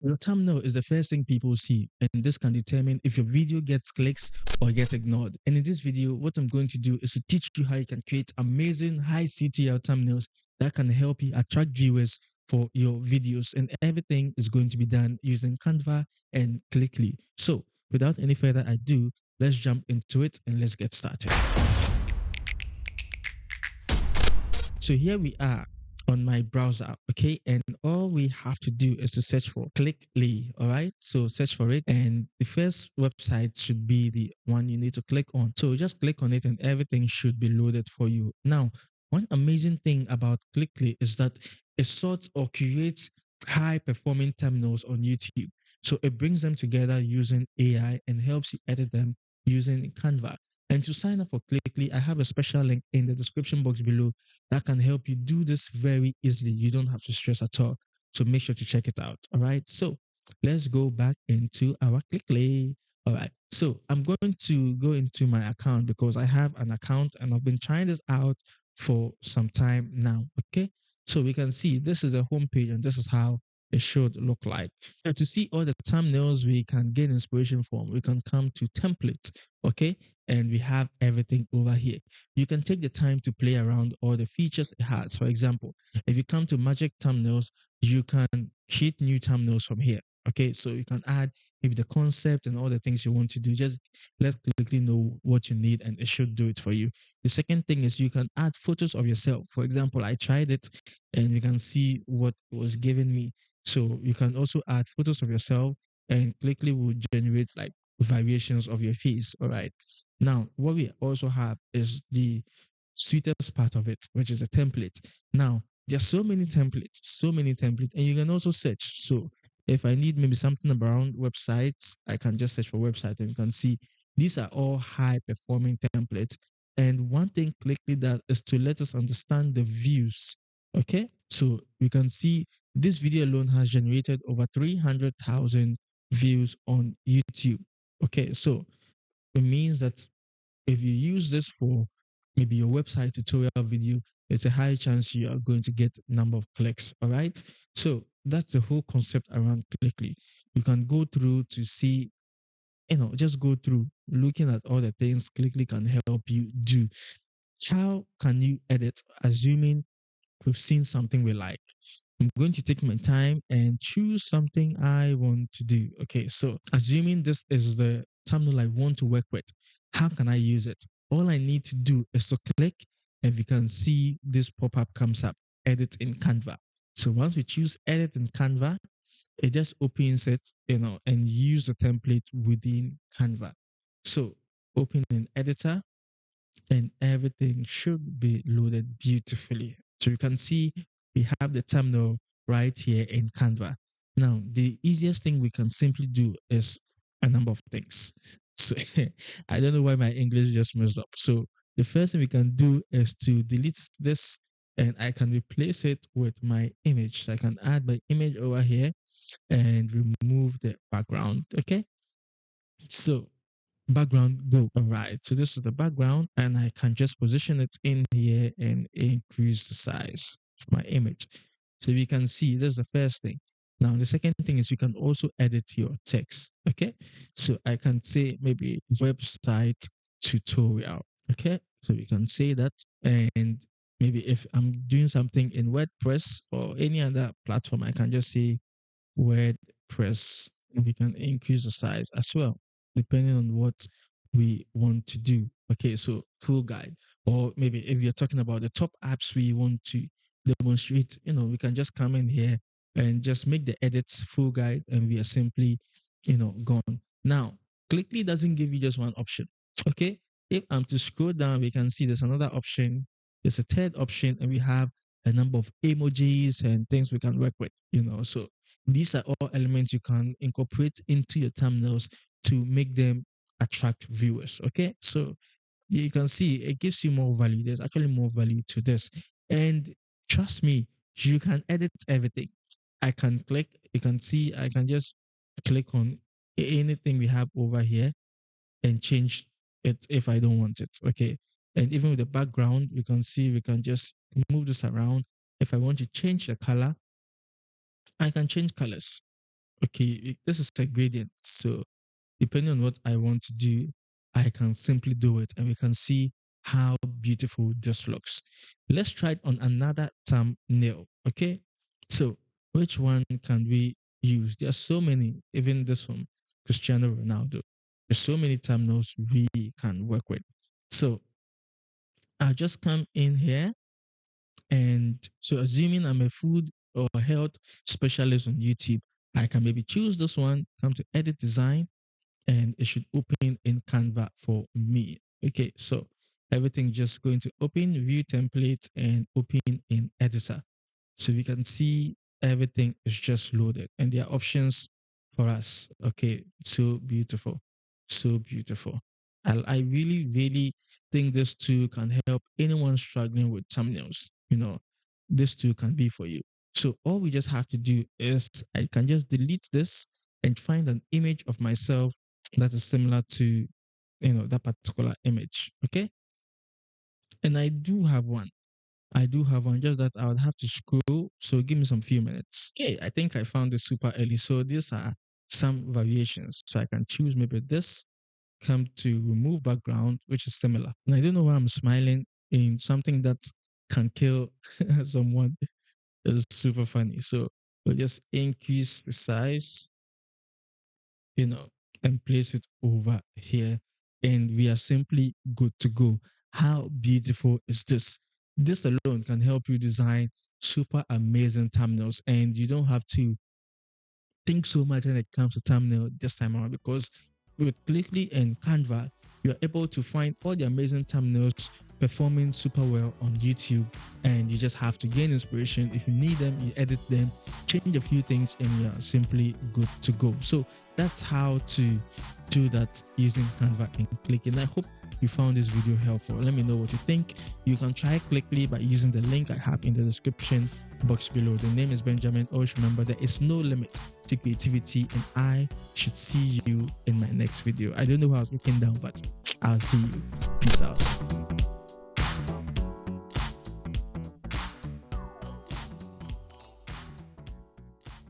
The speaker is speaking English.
Your thumbnail is the first thing people see, and this can determine if your video gets clicks or gets ignored. And in this video, what I'm going to do is to teach you how you can create amazing high CTR thumbnails that can help you attract viewers for your videos. And everything is going to be done using Canva and Clickly. So without any further ado, let's jump into it and let's get started. So here we are on my browser, okay? And all we have to do is to search for Clickly, all right? So search for it, and the first website should be the one you need to click on. So just click on it, and everything should be loaded for you. Now, one amazing thing about Clickly is that it sorts or creates high performing terminals on YouTube. So it brings them together using AI and helps you edit them using Canva. And to sign up for Clickly, I have a special link in the description box below that can help you do this very easily. You don't have to stress at all. So make sure to check it out. All right. So let's go back into our Clickly. All right. So I'm going to go into my account because I have an account and I've been trying this out for some time now. Okay. So we can see this is a home page and this is how it should look like. And to see all the thumbnails we can gain inspiration from, we can come to templates. Okay. And we have everything over here. You can take the time to play around all the features it has. For example, if you come to magic thumbnails, you can create new thumbnails from here. Okay, so you can add maybe the concept and all the things you want to do. Just let quickly know what you need and it should do it for you. The second thing is you can add photos of yourself. For example, I tried it and you can see what was given me. So you can also add photos of yourself and quickly will generate like variations of your face. All right. Now, what we also have is the sweetest part of it, which is a template. Now, there's so many templates, and you can also search. So, if I need maybe something around websites, I can just search for website, and you can see these are all high performing templates. And one thing quickly that is to let us understand the views. Okay, so you can see this video alone has generated over 300,000 views on YouTube. Okay, so it means that if you use this for maybe your website tutorial video, it's a high chance you are going to get number of clicks. All right. So that's the whole concept around Clickly. You can go through to see, just go through looking at all the things Clickly can help you do. How can you edit, assuming we've seen something we like? I'm going to take my time and choose something I want to do. Okay, so assuming this is the thumbnail I want to work with, how can I use it? All I need to do is to click, and you can see this pop up comes up, edit in Canva. So once we choose edit in Canva, it just opens it, and use the template within Canva. So open an editor and everything should be loaded beautifully. So you can see we have the thumbnail right here in Canva. Now, the easiest thing we can simply do is a number of things. So I don't know why my English just messed up. So the first thing we can do is to delete this and I can replace it with my image. So I can add my image over here and remove the background. Okay. So background go. All right, so this is the background and I can just position it in here and increase the size of my image. So you can see this is the first thing. Now the second thing is you can also edit your text. Okay, so I can say maybe website tutorial. Okay, so you can say that, and maybe if I'm doing something in WordPress or any other platform, I can just say WordPress, and we can increase the size as well, depending on what we want to do. Okay, so full guide, or maybe if you're talking about the top apps we want to demonstrate, we can just come in here and just make the edits full guide, and we are simply, gone. Now, Clickly doesn't give you just one option. Okay, if I'm to scroll down, we can see there's another option. There's a third option, and we have a number of emojis and things we can work with. So these are all elements you can incorporate into your thumbnails to make them attract viewers. Okay. So you can see it gives you more value. There's actually more value to this. And trust me, you can edit everything. I can click, you can see, I can just click on anything we have over here and change it if I don't want it. Okay. And even with the background, you can see we can just move this around. If I want to change the color, I can change colors. Okay, this is a gradient. So depending on what I want to do, I can simply do it and we can see how beautiful this looks. Let's try it on another thumbnail. Okay. So which one can we use? There are so many, even this one, Cristiano Ronaldo. There's so many thumbnails we can work with. So I'll just come in here and so assuming I'm a food or health specialist on YouTube, I can maybe choose this one, come to edit design, and it should open in Canva for me. Okay, so everything just going to open, view template, and open in editor. So we can see everything is just loaded and there are options for us. Okay, so beautiful. So beautiful. I really, really think this tool can help anyone struggling with thumbnails. This tool can be for you. So all we just have to do is I can just delete this and find an image of myself that is similar to that particular image. Okay. And I do have one, just that I would have to scroll. So give me some few minutes. Okay, I think I found this super early. So these are some variations. So I can choose maybe this, come to remove background, which is similar. And I don't know why I'm smiling in something that can kill someone. It's super funny. So we'll just increase the size, you know, and place it over here. And we are simply good to go. How beautiful is this? This alone can help you design super amazing thumbnails, and you don't have to think so much when it comes to thumbnail this time around because with Clickly and Canva, you're able to find all the amazing thumbnails performing super well on YouTube, and you just have to gain inspiration. If you need them, you edit them, change a few things, and you're simply good to go. So that's how to do that using Canva and Click. And I hope you found this video helpful. Let me know what you think. You can try Clickly by using the link I have in the description box below. The name is Benjamin. Always remember there is no limit to creativity, and I should see you in my next video. I don't know how I was looking down, but I'll see you. Peace out.